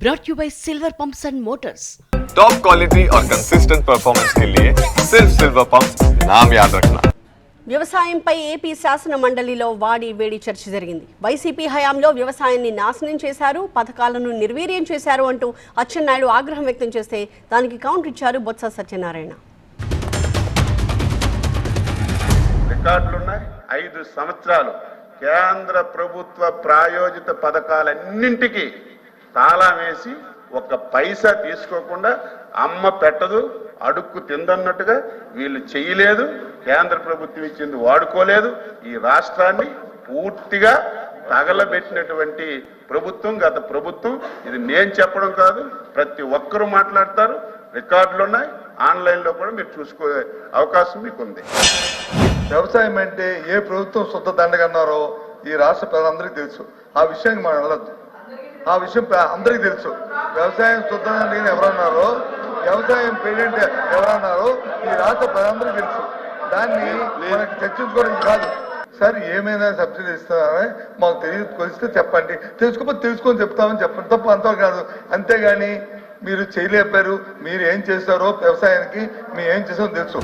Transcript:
brought you by Silver Pumps and Motors. Top quality और consistent performance के लिए सिर्फ सिल्वर पंप्स नाम याद रखना। వ్యవసాయంపై ఏపీ శాసన మండలిలో వాడి వేడి చర్చ జరిగింది. వైసీపీ హయాంలో వ్యవసాయాన్ని నాశనం చేశారు, పథకాలను నిర్వీర్యం చేశారు అంటూ అచ్చెన్నాయుడు ఆగ్రహం వ్యక్తం చేస్తే దానికి కౌంటర్ ఇచ్చారు బొత్స సత్యనారాయణ. రికార్డులున్నాయి. 5 సంవత్సరాలు కేంద్ర ప్రభుత్వ ప్రాయోజిత పథకాలన్నింటికీ తాళం వేసి ఒక్క పైసా తీసుకోకుండా అమ్మ పెట్టదు అడుక్కు తిందన్నట్టుగా వీళ్ళు చేయలేదు. కేంద్ర ప్రభుత్వం ఇచ్చింది వాడుకోలేదు. ఈ రాష్ట్రాన్ని పూర్తిగా తగలబెట్టినటువంటి ప్రభుత్వం గత ప్రభుత్వం. ఇది నేను చెప్పడం కాదు, ప్రతి ఒక్కరూ మాట్లాడతారు. రికార్డులు ఉన్నాయి, ఆన్లైన్లో కూడా మీరు చూసుకునే అవకాశం మీకు ఉంది. వ్యవసాయం అంటే ఏ ప్రభుత్వం శుద్ధ దండగన్నారో ఈ రాష్ట్ర ప్రజలందరికీ తెలుసు. ఆ విషయానికి మనం వెళ్ళొద్దు. ఆ విషయం అందరికీ తెలుసు. వ్యవసాయం శుద్ధ దండగని ఎవరన్నారో, వ్యవసాయం పేరెంట్ ఎవరన్నారో ఈ రాష్ట్ర ప్రజలందరికీ తెలుసు. దాన్ని మనకి చర్చించుకోవడం కాదు. సార్ ఏమైనా సబ్సిడీ ఇస్తున్నారని మాకు తెలియదు, కొలిస్తే చెప్పండి, తెలుసుకోకపోతే తెలుసుకొని చెప్తామని చెప్పండి, తప్ప అంతా కాదు. అంతేగాని మీరు చేయలేపారు, మీరు ఏం చేస్తారో వ్యవసాయానికి మేము ఏం చేసామో తెలుసు.